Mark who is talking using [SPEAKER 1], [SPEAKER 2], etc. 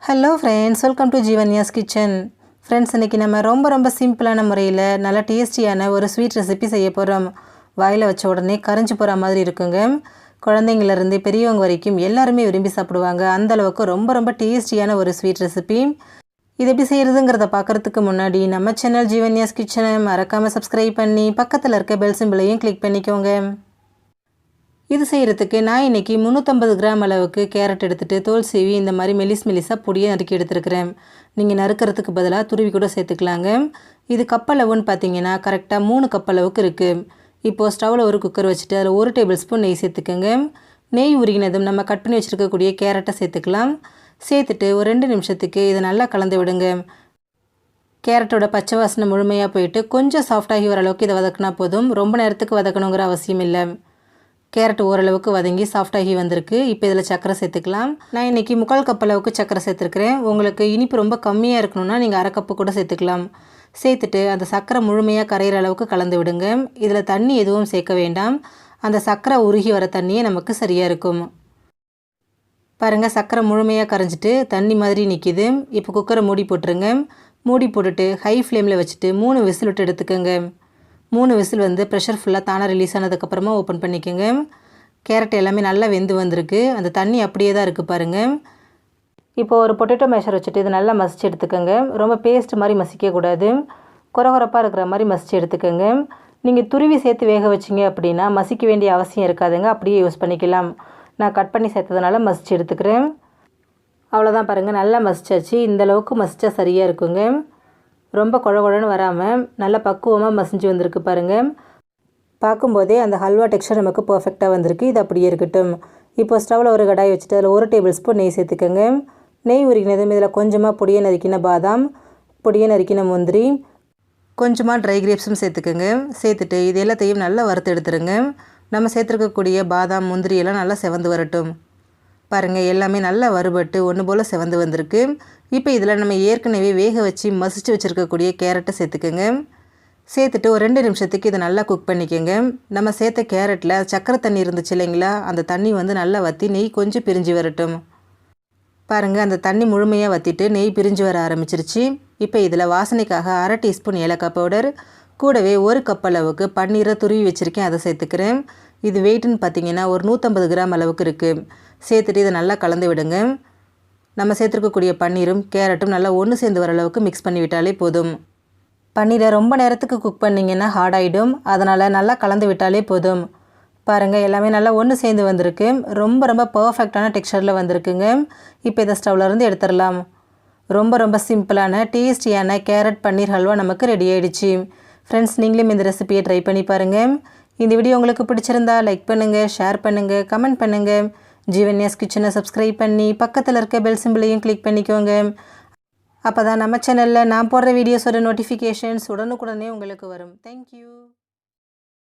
[SPEAKER 1] Hello friends, welcome to Jeevanya's kitchen. Friends, இன்றைக்கி நம்ம ரொம்ப சிம்பிளான முறையில் நல்லா டேஸ்டியான ஒரு ஸ்வீட் ரெசிபி செய்ய போகிறோம். வாயில் வச்ச உடனே கரைஞ்சி போகிற மாதிரி இருக்குங்க. குழந்தைங்கள்லேருந்து பெரியவங்க வரைக்கும் எல்லாருமே விரும்பி சாப்பிடுவாங்க. அந்தளவுக்கு ரொம்ப டேஸ்டியான ஒரு ஸ்வீட் ரெசிபி. இது எப்படி செய்கிறதுங்கிறத பார்க்குறதுக்கு முன்னாடி நம்ம சேனல் ஜீவன்யாஸ் கிச்சனை மறக்காமல் சப்ஸ்கிரைப் பண்ணி பக்கத்தில் இருக்க பெல் சிம்பிளையும் கிளிக் பண்ணிக்கோங்க. இது செய்கிறதுக்கு நான் இன்றைக்கி 350 கிராம் அளவுக்கு கேரட் எடுத்துகிட்டு தோல் சீவி இந்த மாதிரி மெலிசாக பொடியை நறுக்கி எடுத்துருக்கிறேன். நீங்கள் நறுக்கிறதுக்கு பதிலாக துருவி கூட சேர்த்துக்கலாங்க. இது கப்பளவுன்னு பார்த்தீங்கன்னா கரெக்டாக 3 கப் அளவுக்கு இருக்குது. இப்போது ஸ்டவ்வில் ஒரு குக்கர் வச்சுட்டு அதில் 1 டேபிள் ஸ்பூன் நெய் சேர்த்துக்கோங்க. நெய் உருகினதும் நம்ம கட் பண்ணி வச்சுருக்கக்கூடிய கேரட்டை சேர்த்துக்கலாம். சேர்த்துட்டு ஒரு 2 நிமிஷத்துக்கு இதை நல்லா கலந்து விடுங்க. கேரட்டோட பச்சை வாசனை முழுமையாக போயிட்டு கொஞ்சம் சாஃப்டாகி வர அளவுக்கு இதை வதக்கினா போதும். ரொம்ப நேரத்துக்கு வதக்கணுங்கிற அவசியம் இல்லை. கேரட் ஓரளவுக்கு வதங்கி சாஃப்டாகி வந்திருக்கு. இப்போ இதில் சர்க்கரை சேர்த்துக்கலாம். நான் இன்றைக்கி 3/4 கப் அளவுக்கு சர்க்கரை சேர்த்துருக்கிறேன். உங்களுக்கு இனிப்பு ரொம்ப கம்மியாக இருக்கணும்னா நீங்கள் 1/2 கப்பு கூட சேர்த்துக்கலாம். சேர்த்துட்டு அந்த சர்க்கரை முழுமையாக கரையிற அளவுக்கு கலந்து விடுங்க. இதில் தண்ணி எதுவும் சேர்க்க வேண்டாம். அந்த சர்க்கரை உருகி வர தண்ணியே நமக்கு சரியாக இருக்கும். பாருங்கள், சர்க்கரை முழுமையாக கரைஞ்சிட்டு தண்ணி மாதிரி நிற்கிது. இப்போ குக்கரை மூடி போட்டுருங்க. மூடி போட்டுட்டு ஹை ஃப்ளேமில் வச்சுட்டு 3 விசில் விட்டு எடுத்துக்கோங்க. 3 விசில் வந்து ப்ரெஷர் ஃபுல்லாக தானாக ரிலீஸ் ஆனதுக்கப்புறமா ஓப்பன் பண்ணிக்கோங்க. கேரட் எல்லாமே நல்லா வெந்து வந்திருக்கு. அந்த தண்ணி அப்படியே தான் இருக்குது பாருங்கள். இப்போது ஒரு பொட்டேட்டோ மேஷர் வச்சுட்டு இது நல்லா மசிச்சு எடுத்துக்கோங்க. ரொம்ப பேஸ்ட் மாதிரி மசிக்கக்கூடாது. கொரகொரப்பாக இருக்கிற மாதிரி மசிச்சு எடுத்துக்கோங்க. நீங்கள் துருவி சேர்த்து வேக வச்சிங்க அப்படின்னா மசிக்க வேண்டிய அவசியம் இருக்காதுங்க. அப்படியே யூஸ் பண்ணிக்கலாம். நான் கட் பண்ணி சேர்த்ததுனால மசிச்சு எடுத்துக்கிறேன். அவ்வளோதான் பாருங்கள், நல்லா மசிச்சாச்சு. இந்தளவுக்கு மசிச்சா சரியாக இருக்குங்க. ரொம்ப குழன்னு வராமல் நல்லா பக்குவமாக மசிஞ்சு வந்திருக்கு பாருங்கள். பார்க்கும்போதே அந்த ஹல்வா டெக்ஸ்சர் நமக்கு பர்ஃபெக்டாக வந்திருக்கு. இது அப்படியே இருக்கட்டும். இப்போ ஸ்டவ்வில் ஒரு கடாய் வச்சுட்டு அதில் 1 டேபிள் ஸ்பூன் நெய் சேர்த்துக்கோங்க. நெய் உருகினதும் இதில் கொஞ்சமாக பொடியை நறுக்கின பாதாம், பொடியை நறுக்கின முந்திரி, கொஞ்சமாக ட்ரை கிரேப்ஸும் சேர்த்துக்கோங்க. சேர்த்துட்டு இது எல்லாத்தையும் நல்லா வறுத்து எடுத்துருங்க. நம்ம சேர்த்துருக்கக்கூடிய பாதாம், முந்திரி எல்லாம் நல்லா செவந்து வரட்டும். பாருங்கள், எல்லாமே நல்லா வறுபட்டு ஒன்று போல் செவந்து வந்திருக்கு. இப்போ இதில் நம்ம ஏற்கனவே வேக வச்சு மசிச்சு வச்சுருக்கக்கூடிய கேரட்டை சேர்த்துக்கோங்க. சேர்த்துட்டு ஒரு 2 நிமிஷத்துக்கு இதை நல்லா குக் பண்ணிக்கோங்க. நம்ம சேர்த்த கேரட்டில் சக்கரை தண்ணி இருந்துச்சு இல்லைங்களா, அந்த தண்ணி வந்து நல்லா வற்றி நெய் கொஞ்சம் பிரிஞ்சு வரட்டும். பாருங்கள், அந்த தண்ணி முழுமையாக வற்றிட்டு நெய் பிரிஞ்சு வர ஆரம்பிச்சிருச்சு. இப்போ இதில் வாசனைக்காக 1/2 டீஸ்பூன் ஏலக்காய் பவுடர், கூடவே 1 கப் அளவுக்கு பன்னீரை துருவி வச்சுருக்கேன், அதை சேர்த்துக்கிறேன். இது வெயிட்டுன்னு பார்த்தீங்கன்னா ஒரு 150 கிராம் அளவுக்கு இருக்குது. சேர்த்துட்டு இதை நல்லா கலந்து விடுங்க. நம்ம சேர்த்துருக்கக்கூடிய பன்னீரும் கேரட்டும் நல்லா ஒன்று சேர்ந்து வர அளவுக்கு மிக்ஸ் பண்ணி விட்டாலே போதும். பன்னீரை ரொம்ப நேரத்துக்கு குக் பண்ணிங்கன்னா ஹார்டாகிடும். அதனால் நல்லா கலந்து விட்டாலே போதும். பாருங்கள், எல்லாமே நல்லா ஒன்று சேர்ந்து வந்திருக்கு. ரொம்ப பர்ஃபெக்டான டெக்ஸ்சரில் வந்திருக்குங்க. இப்போ இதை ஸ்டவ்லேருந்து எடுத்துடலாம். ரொம்ப சிம்பிளான டேஸ்டியான கேரட் பன்னீர் ஹல்வா நமக்கு ரெடி ஆகிடுச்சு. ஃப்ரெண்ட்ஸ், நீங்களும் இந்த ரெசிபியை ட்ரை பண்ணி பாருங்கள். இந்த வீடியோ உங்களுக்கு பிடிச்சிருந்தா லைக் பண்ணுங்கள், ஷேர் பண்ணுங்கள், கமெண்ட் பண்ணுங்கள். ஜீவன்யாஸ் கிச்சனை சப்ஸ்கிரைப் பண்ணி பக்கத்தில் இருக்க பெல் சிம்பிளையும் கிளிக் பண்ணிக்கோங்க. அப்போ தான் நம்ம சேனலில் நான் போடுற வீடியோஸோட நோட்டிஃபிகேஷன்ஸ் உடனுக்குடனே உங்களுக்கு வரும். தேங்க்யூ.